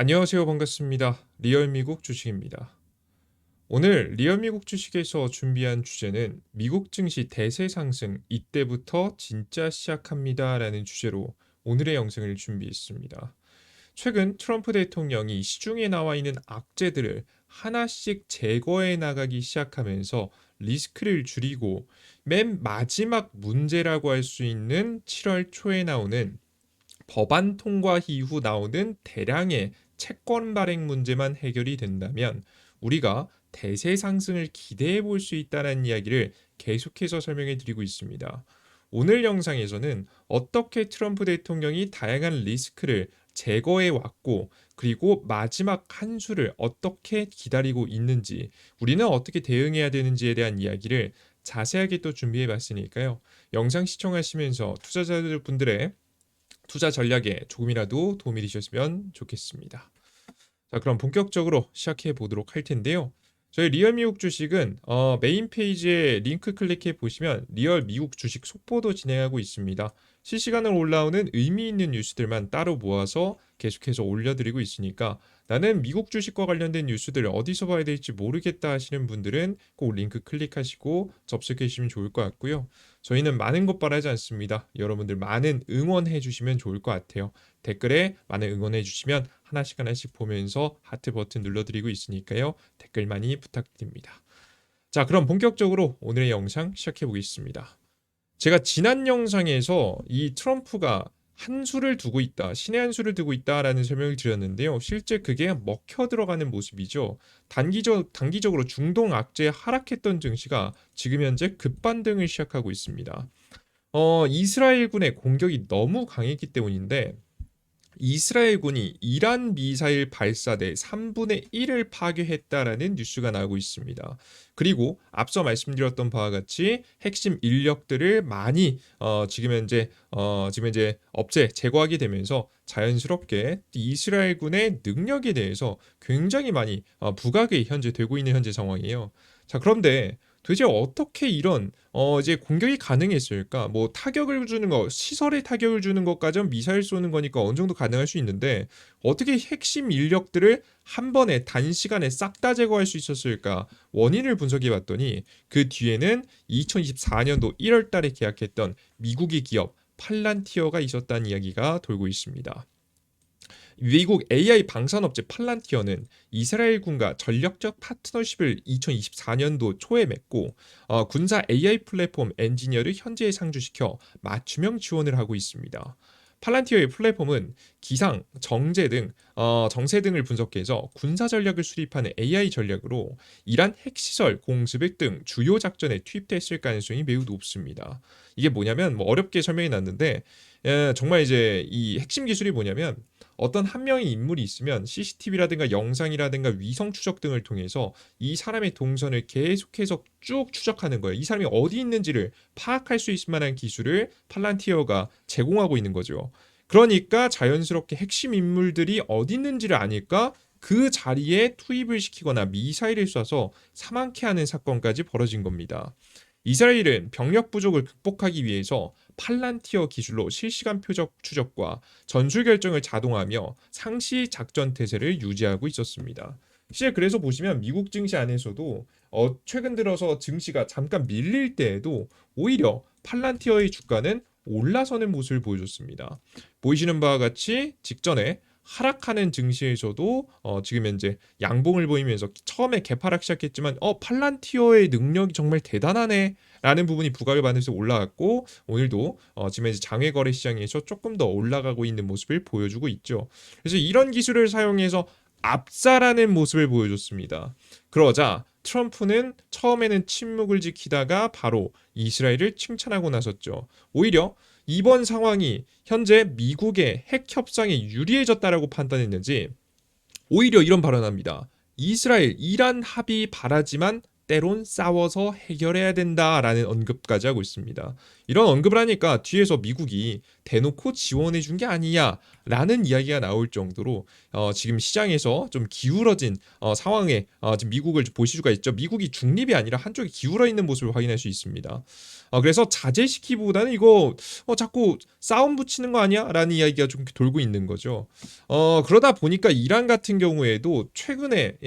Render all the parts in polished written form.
안녕하세요. 반갑습니다. 리얼미국 주식입니다. 오늘 리얼미국 주식에서 준비한 주제는 미국 증시 대세 상승 이때부터 진짜 시작합니다라는 주제로 오늘의 영상을 준비했습니다. 최근 트럼프 대통령이 시중에 나와 있는 악재들을 하나씩 제거해 나가기 시작하면서 리스크를 줄이고 맨 마지막 문제라고 할 수 있는 7월 초에 나오는 법안 통과 이후 나오는 대량의 채권 발행 문제만 해결이 된다면 우리가 대세 상승을 기대해 볼 수 있다는 이야기를 계속해서 설명해 드리고 있습니다. 오늘 영상에서는 어떻게 트럼프 대통령이 다양한 리스크를 제거해 왔고, 그리고 마지막 한 수를 어떻게 기다리고 있는지, 우리는 어떻게 대응해야 되는지에 대한 이야기를 자세하게 또 준비해 봤으니까요. 영상 시청하시면서 투자자분들의 투자 전략에 조금이라도 도움이 되셨으면 좋겠습니다. 자, 그럼 본격적으로 시작해 보도록 할 텐데요. 저희 리얼 미국 주식은 메인 페이지에 링크 클릭해 보시면 리얼 미국 주식 속보도 진행하고 있습니다. 실시간으로 올라오는 의미 있는 뉴스들만 따로 모아서 계속해서 올려드리고 있으니까 나는 미국 주식과 관련된 뉴스들을 어디서 봐야 될지 모르겠다 하시는 분들은 꼭 링크 클릭하시고 접속해 주시면 좋을 것 같고요. 저희는 많은 것 바라지 않습니다. 여러분들 많은 응원해 주시면 좋을 것 같아요. 댓글에 많은 응원해 주시면 하나씩 하나씩 보면서 하트 버튼 눌러드리고 있으니까요. 댓글 많이 부탁드립니다. 자, 그럼 본격적으로 오늘의 영상 시작해 보겠습니다. 제가 지난 영상에서 이 트럼프가 한 수를 두고 있다, 신의 한 수를 두고 있다라는 설명을 드렸는데요. 실제 그게 먹혀 들어가는 모습이죠. 단기적으로 중동 악재에 하락했던 증시가 지금 현재 급반등을 시작하고 있습니다. 이스라엘군의 공격이 너무 강했기 때문인데 이스라엘군이 이란 미사일 발사대 3분의 1을 파괴했다라는 뉴스가 나오고 있습니다. 그리고 앞서 말씀드렸던 바와 같이 핵심 인력들을 많이 지금 현재 업체 제거하게 되면서 자연스럽게 이스라엘군의 능력에 대해서 굉장히 많이 부각이 현재 되고 있는 현재 상황이에요. 자, 그런데 도대체 어떻게 이런 이제 공격이 가능했을까? 뭐 타격을 주는 거, 시설에 타격을 주는 것까지는 미사일 쏘는 거니까 어느 정도 가능할 수 있는데 어떻게 핵심 인력들을 한 번에 단시간에 싹 다 제거할 수 있었을까? 원인을 분석해 봤더니 그 뒤에는 2024년도 1월 달에 계약했던 미국의 기업 팔란티어가 있었다는 이야기가 돌고 있습니다. 미국 AI 방산업체 팔란티어는 이스라엘군과 전략적 파트너십을 2024년도 초에 맺고 군사 AI 플랫폼 엔지니어를 현지에 상주시켜 맞춤형 지원을 하고 있습니다. 팔란티어의 플랫폼은 기상, 정세 등을 분석해서 군사 전략을 수립하는 AI 전략으로 이란 핵시설, 공습액 등 주요 작전에 투입됐을 가능성이 매우 높습니다. 이게 뭐냐면 뭐 어렵게 설명이 났는데 정말 이제 이 핵심 기술이 뭐냐면 어떤 한 명의 인물이 있으면 CCTV라든가 영상이라든가 위성 추적 등을 통해서 이 사람의 동선을 계속해서 쭉 추적하는 거예요. 이 사람이 어디 있는지를 파악할 수 있을 만한 기술을 팔란티어가 제공하고 있는 거죠. 그러니까 자연스럽게 핵심 인물들이 어디 있는지를 아니까 그 자리에 투입을 시키거나 미사일을 쏴서 사망케 하는 사건까지 벌어진 겁니다. 이스라엘은 병력 부족을 극복하기 위해서 팔란티어 기술로 실시간 표적 추적과 전술 결정을 자동화하며 상시 작전 태세를 유지하고 있었습니다. 실제 그래서 보시면 미국 증시 안에서도 최근 들어서 증시가 잠깐 밀릴 때에도 오히려 팔란티어의 주가는 올라서는 모습을 보여줬습니다. 보이시는 바와 같이 직전에 하락하는 증시에서도 지금 현재 양봉을 보이면서 처음에 개파락 시작했지만 팔란티어의 능력이 정말 대단하네 라는 부분이 부각을 받으면서 올라갔고 오늘도 지금 현재 장외 거래 시장에서 조금 더 올라가고 있는 모습을 보여주고 있죠. 그래서 이런 기술을 사용해서 압살하는 모습을 보여줬습니다. 그러자 트럼프는 처음에는 침묵을 지키다가 바로 이스라엘을 칭찬하고 나섰죠. 오히려 이번 상황이 현재 미국의 핵 협상에 유리해졌다라고 판단했는지 오히려 이런 발언합니다. 이스라엘, 이란 합의 바라지만 때론 싸워서 해결해야 된다라는 언급까지 하고 있습니다. 이런 언급을 하니까 뒤에서 미국이 대놓고 지원해 준 게 아니냐라는 이야기가 나올 정도로 지금 시장에서 좀 기울어진 상황에 지금 미국을 보실 수가 있죠. 미국이 중립이 아니라 한쪽이 기울어 있는 모습을 확인할 수 있습니다. 그래서 자제시키기보다는 이거 자꾸 싸움 붙이는 거 아니야? 라는 이야기가 좀 돌고 있는 거죠. 그러다 보니까 이란 같은 경우에도 최근에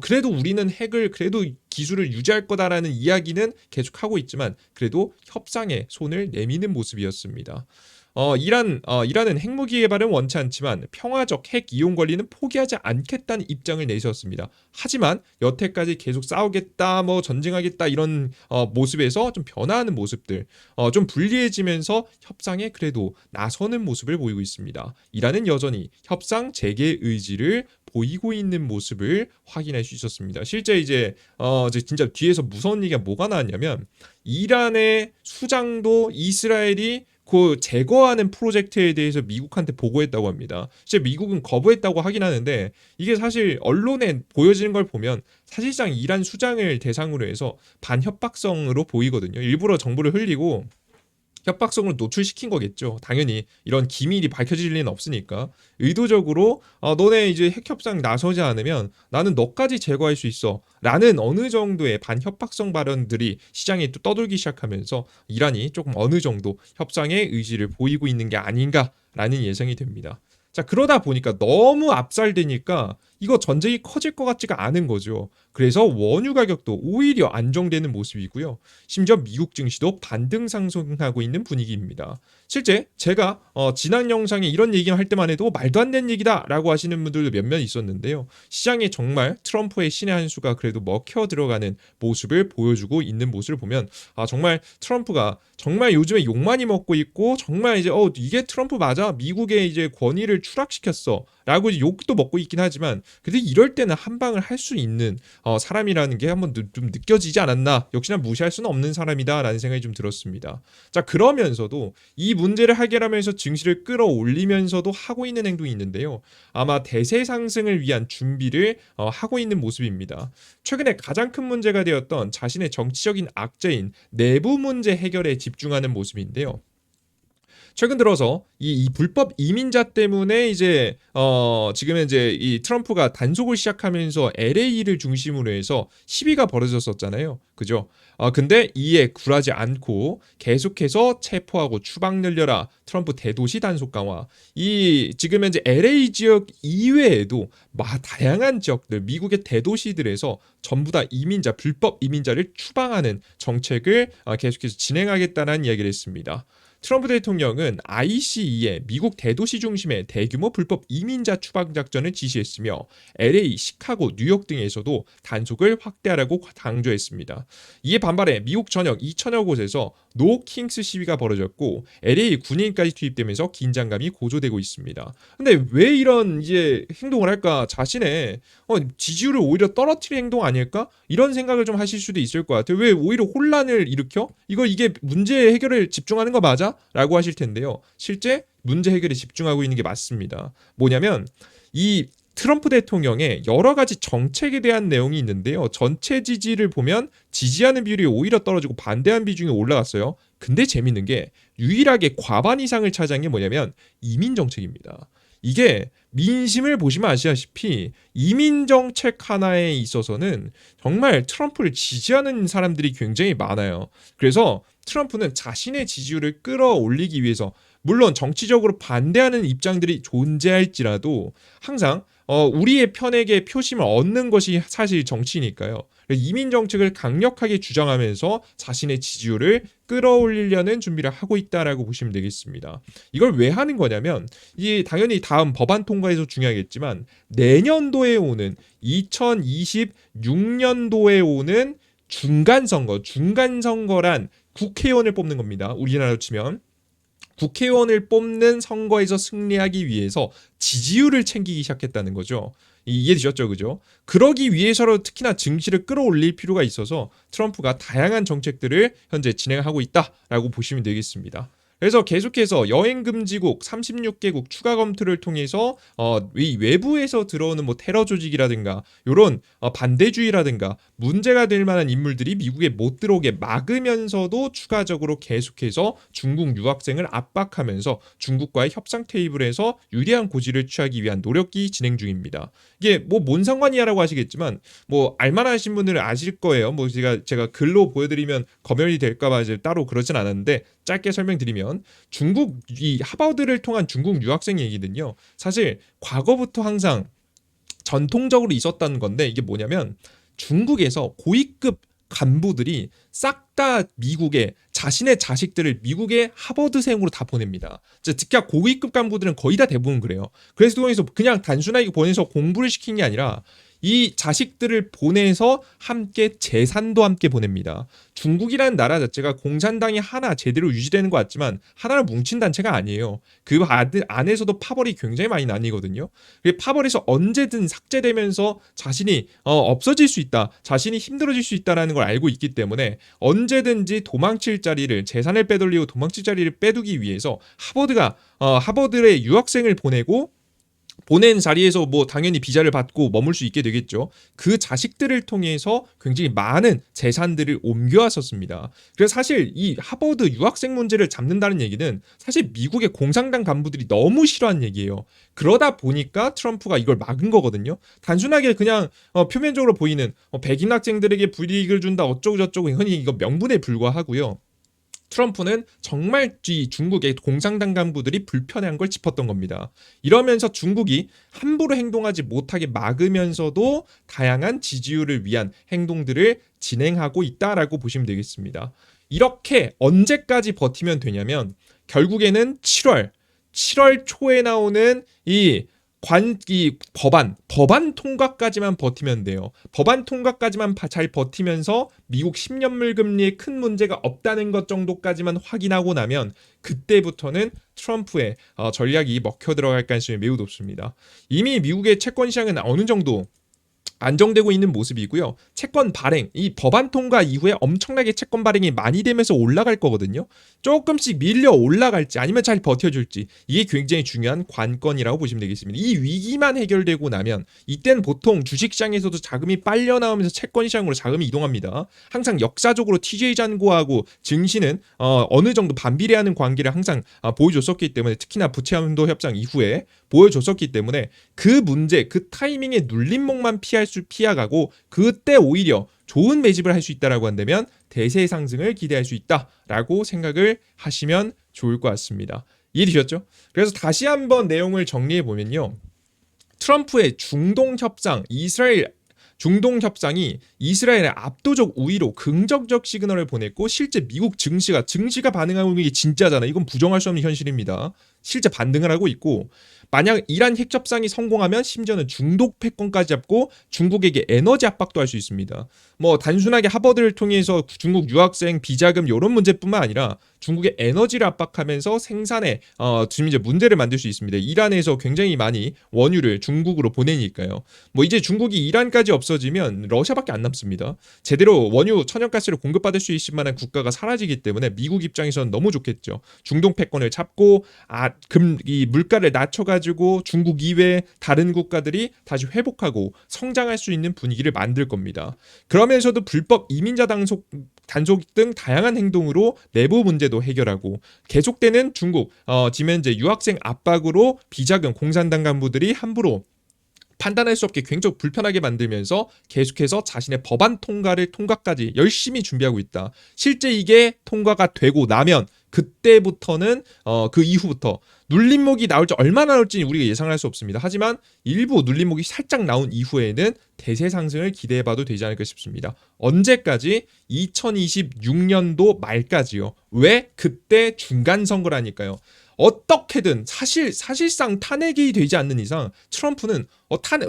그래도 우리는 핵을 그래도 기술을 유지할 거다라는 이야기는 계속하고 있지만 그래도 협상에 손을 내미는 모습이었습니다. 이란은 핵무기 개발은 원치 않지만 평화적 핵 이용 권리는 포기하지 않겠다는 입장을 내세웠습니다. 하지만 여태까지 계속 싸우겠다, 뭐 전쟁하겠다 이런 모습에서 좀 변화하는 모습들, 좀 불리해지면서 협상에 그래도 나서는 모습을 보이고 있습니다. 이란은 여전히 협상 재개 의지를 보이고 있는 모습을 확인할 수 있었습니다. 실제 이제 진짜 뒤에서 무서운 얘기가 뭐가 나왔냐면 이란의 수장도 이스라엘이 그 제거하는 프로젝트에 대해서 미국한테 보고했다고 합니다. 실제 미국은 거부했다고 하긴 하는데 이게 사실 언론에 보여지는 걸 보면 사실상 이란 수장을 대상으로 해서 반협박성으로 보이거든요. 일부러 정보를 흘리고 협박성을 노출시킨 거겠죠. 당연히 이런 기밀이 밝혀질 리는 없으니까 의도적으로 너네 이제 핵협상 나서지 않으면 나는 너까지 제거할 수 있어 라는 어느 정도의 반협박성 발언들이 시장에 또 떠돌기 시작하면서 이란이 조금 어느 정도 협상의 의지를 보이고 있는 게 아닌가라는 예상이 됩니다. 자, 그러다 보니까 너무 압살되니까 이거 전쟁이 커질 것 같지가 않은 거죠. 그래서 원유 가격도 오히려 안정되는 모습이고요. 심지어 미국 증시도 반등 상승하고 있는 분위기입니다. 실제 제가 지난 영상에 이런 얘기를 할 때만 해도 말도 안 되는 얘기다라고 하시는 분들도 몇몇 있었는데요. 시장에 정말 트럼프의 신의 한 수가 그래도 먹혀 들어가는 모습을 보여주고 있는 모습을 보면 정말 트럼프가 정말 요즘에 욕 많이 먹고 있고 정말 이제 이게 트럼프 맞아? 미국의 이제 권위를 추락시켰어 라고 이제 욕도 먹고 있긴 하지만 근데 이럴 때는 한 방을 할 수 있는 사람이라는 게 한번 좀 느껴지지 않았나. 역시나 무시할 수는 없는 사람이다 라는 생각이 좀 들었습니다. 자, 그러면서도 이 문제를 해결하면서 증시를 끌어올리면서도 하고 있는 행동이 있는데요. 아마 대세 상승을 위한 준비를 하고 있는 모습입니다. 최근에 가장 큰 문제가 되었던 자신의 정치적인 악재인 내부 문제 해결에 집중하는 모습인데요. 최근 들어서 이 불법 이민자 때문에 이제 지금은 이제 이 트럼프가 단속을 시작하면서 LA를 중심으로 해서 시위가 벌어졌었잖아요. 그죠? 근데 이에 굴하지 않고 계속해서 체포하고 추방 늘려라. 트럼프 대도시 단속 강화. 이 지금은 이제 LA 지역 이외에도 다양한 지역들, 미국의 대도시들에서 전부 다 불법 이민자를 추방하는 정책을 계속해서 진행하겠다는 이야기를 했습니다. 트럼프 대통령은 ICE에 미국 대도시 중심의 대규모 불법 이민자 추방 작전을 지시했으며 LA, 시카고, 뉴욕 등에서도 단속을 확대하라고 강조했습니다. 이에 반발해 미국 전역 2천여 곳에서 노 킹스 시위가 벌어졌고 LA 군인까지 투입되면서 긴장감이 고조되고 있습니다. 근데 왜 이런 이제 행동을 할까? 자신의 지지율을 오히려 떨어뜨리는 행동 아닐까? 이런 생각을 좀 하실 수도 있을 것 같아요. 왜 오히려 혼란을 일으켜? 이게 문제 해결에 집중하는 거 맞아? 라고 하실 텐데요. 실제 문제 해결에 집중하고 있는 게 맞습니다. 뭐냐면 이 트럼프 대통령의 여러 가지 정책에 대한 내용이 있는데요. 전체 지지를 보면 지지하는 비율이 오히려 떨어지고 반대한 비중이 올라갔어요. 근데 재밌는 게 유일하게 과반 이상을 차지한 게 뭐냐면 이민 정책입니다. 이게 민심을 보시면 아시다시피 이민 정책 하나에 있어서는 정말 트럼프를 지지하는 사람들이 굉장히 많아요. 그래서 트럼프는 자신의 지지율을 끌어올리기 위해서 물론 정치적으로 반대하는 입장들이 존재할지라도 항상 우리의 편에게 표심을 얻는 것이 사실 정치니까요. 이민 정책을 강력하게 주장하면서 자신의 지지율을 끌어올리려는 준비를 하고 있다라고 보시면 되겠습니다. 이걸 왜 하는 거냐면 당연히 다음 법안 통과에서 중요하겠지만 내년도에 오는 2026년도에 오는 중간선거란 국회의원을 뽑는 겁니다. 우리나라로 치면 국회의원을 뽑는 선거에서 승리하기 위해서 지지율을 챙기기 시작했다는 거죠. 이해되셨죠? 그죠? 그러기 위해서로 특히나 증시를 끌어올릴 필요가 있어서 트럼프가 다양한 정책들을 현재 진행하고 있다라고 보시면 되겠습니다. 그래서 계속해서 여행 금지국 36개국 추가 검토를 통해서 이 외부에서 들어오는 뭐 테러 조직이라든가 요런 반대주의라든가 문제가 될 만한 인물들이 미국에 못 들어오게 막으면서도 추가적으로 계속해서 중국 유학생을 압박하면서 중국과의 협상 테이블에서 유리한 고지를 취하기 위한 노력이 진행 중입니다. 이게 뭐 뭔 상관이야라고 하시겠지만 뭐 알만하신 분들은 아실 거예요. 뭐 제가 글로 보여드리면 검열이 될까봐 이제 따로 그러진 않았는데 짧게 설명드리면 중국 이 하버드를 통한 중국 유학생 얘기는요. 사실 과거부터 항상 전통적으로 있었다는 건데 이게 뭐냐면 중국에서 고위급 간부들이 싹 다 미국에 자신의 자식들을 미국의 하버드생으로 다 보냅니다. 특히 고위급 간부들은 거의 다 대부분 그래요. 그래서 통해서 그냥 단순하게 보내서 공부를 시킨 게 아니라 이 자식들을 보내서 함께 재산도 함께 보냅니다. 중국이라는 나라 자체가 공산당이 하나 제대로 유지되는 것 같지만 하나로 뭉친 단체가 아니에요. 그 안에서도 파벌이 굉장히 많이 나뉘거든요. 파벌에서 언제든 삭제되면서 자신이 없어질 수 있다, 자신이 힘들어질 수 있다는 걸 알고 있기 때문에 언제든지 도망칠 자리를 재산을 빼돌리고 도망칠 자리를 빼두기 위해서 하버드의 유학생을 보낸 자리에서 뭐 당연히 비자를 받고 머물 수 있게 되겠죠. 그 자식들을 통해서 굉장히 많은 재산들을 옮겨왔었습니다. 그래서 사실 이 하버드 유학생 문제를 잡는다는 얘기는 사실 미국의 공산당 간부들이 너무 싫어하는 얘기예요. 그러다 보니까 트럼프가 이걸 막은 거거든요. 단순하게 그냥 표면적으로 보이는 백인 학생들에게 불이익을 준다 어쩌고 저쩌고 흔히 이거 명분에 불과하고요. 트럼프는 정말 중국의 공산당 간부들이 불편해한 걸 짚었던 겁니다. 이러면서 중국이 함부로 행동하지 못하게 막으면서도 다양한 지지율을 위한 행동들을 진행하고 있다라고 보시면 되겠습니다. 이렇게 언제까지 버티면 되냐면 결국에는 7월 초에 나오는 이 법안 통과까지만 버티면 돼요. 법안 통과까지만 잘 버티면서 미국 10년물 금리에 큰 문제가 없다는 것 정도까지만 확인하고 나면 그때부터는 트럼프의 전략이 먹혀 들어갈 가능성이 매우 높습니다. 이미 미국의 채권 시장은 어느 정도 안정되고 있는 모습이고요. 채권 발행, 이 법안 통과 이후에 엄청나게 채권 발행이 많이 되면서 올라갈 거거든요. 조금씩 밀려 올라갈지 아니면 잘 버텨줄지 이게 굉장히 중요한 관건이라고 보시면 되겠습니다. 이 위기만 해결되고 나면 이때는 보통 주식시장에서도 자금이 빨려 나오면서 채권 시장으로 자금이 이동합니다. 항상 역사적으로 TJ잔고하고 증시는 어느 정도 반비례하는 관계를 항상 보여줬었기 때문에 특히나 부채한도 협상 이후에 보여줬었기 때문에 그 문제, 그 타이밍에 눌림목만 피해가고 그때 오히려 좋은 매집을 할 수 있다라고 한다면 대세 상승을 기대할 수 있다라고 생각을 하시면 좋을 것 같습니다. 이해되셨죠? 그래서 다시 한번 내용을 정리해 보면요. 트럼프의 중동 협상이 이스라엘의 압도적 우위로 긍정적 시그널을 보냈고 실제 미국 증시가 반응하고 있는 게 진짜잖아요. 이건 부정할 수 없는 현실입니다. 실제 반등을 하고 있고 만약 이란 핵협상이 성공하면 심지어는 중독 패권까지 잡고 중국에게 에너지 압박도 할 수 있습니다. 뭐 단순하게 하버드를 통해서 중국 유학생 비자금 이런 문제뿐만 아니라 중국의 에너지를 압박하면서 생산에 지금 이제 문제를 만들 수 있습니다. 이란에서 굉장히 많이 원유를 중국으로 보내니까요. 뭐 이제 중국이 이란까지 없어지면 러시아밖에 안 남습니다. 제대로 원유 천연가스를 공급받을 수 있을 만한 국가가 사라지기 때문에 미국 입장에서는 너무 좋겠죠. 중동 패권을 잡고 이 물가를 낮춰가지고 중국 이외 다른 국가들이 다시 회복하고 성장할 수 있는 분위기를 만들 겁니다. 그러면서도 불법 이민자 단속 등 다양한 행동으로 내부 문제도 해결하고 계속되는 중국 지금 현재 유학생 압박으로 비자금 공산당 간부들이 함부로 판단할 수 없게 굉장히 불편하게 만들면서 계속해서 자신의 법안 통과까지 열심히 준비하고 있다. 실제 이게 통과가 되고 나면 그때부터는 그 이후부터 눌림목이 나올지 얼마나 나올지 우리가 예상할 수 없습니다. 하지만 일부 눌림목이 살짝 나온 이후에는 대세 상승을 기대해봐도 되지 않을까 싶습니다. 언제까지? 2026년도 말까지요. 왜? 그때 중간 선거라니까요. 어떻게든 사실상 탄핵이 되지 않는 이상 트럼프는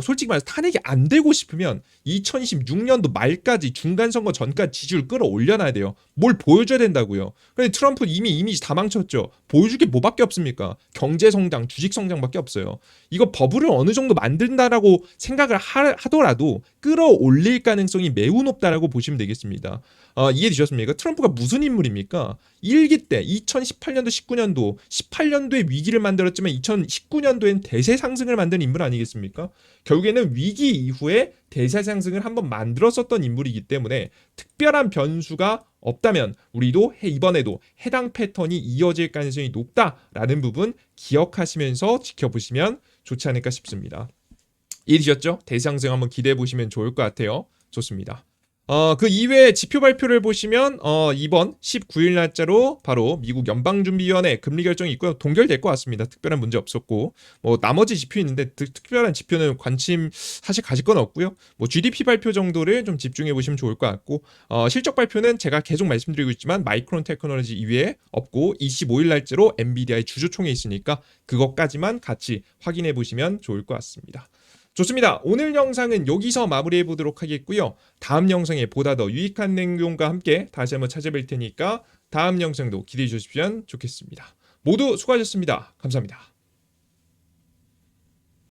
솔직히 말해서 탄핵이 안 되고 싶으면 2026년도 말까지 중간선거 전까지 지지율 끌어올려놔야 돼요. 뭘 보여줘야 된다고요. 근데 트럼프 이미 이미지 다 망쳤죠. 보여줄 게 뭐밖에 없습니까? 경제 성장, 주식 성장밖에 없어요. 이거 버블을 어느 정도 만든다라고 생각을 하더라도 끌어올릴 가능성이 매우 높다라고 보시면 되겠습니다. 이해되셨습니까? 트럼프가 무슨 인물입니까? 1기 때 2018년도, 19년도, 18년도에 위기를 만들었지만 2019년도엔 대세 상승을 만든 인물 아니겠습니까? 결국에는 위기 이후에 대세 상승을 한번 만들었었던 인물이기 때문에 특별한 변수가 없다면 우리도 이번에도 해당 패턴이 이어질 가능성이 높다라는 부분 기억하시면서 지켜보시면 좋지 않을까 싶습니다. 이해되셨죠? 대상승 한번 기대해 보시면 좋을 것 같아요. 좋습니다. 그 이외에 지표 발표를 보시면 이번 19일 날짜로 바로 미국 연방준비위원회 금리 결정이 있고요. 동결될 것 같습니다. 특별한 문제 없었고 뭐 나머지 지표 있는데 특별한 지표는 관심 사실 가질 건 없고요. 뭐 GDP 발표 정도를 좀 집중해 보시면 좋을 것 같고 실적 발표는 제가 계속 말씀드리고 있지만 마이크론 테크놀로지 이외에 없고 25일 날짜로 엔비디아의 주주총회 있으니까 그것까지만 같이 확인해 보시면 좋을 것 같습니다. 좋습니다. 오늘 영상은 여기서 마무리해 보도록 하겠고요. 다음 영상에 보다 더 유익한 내용과 함께 다시 한번 찾아뵐 테니까 다음 영상도 기대해 주시면 좋겠습니다. 모두 수고하셨습니다. 감사합니다.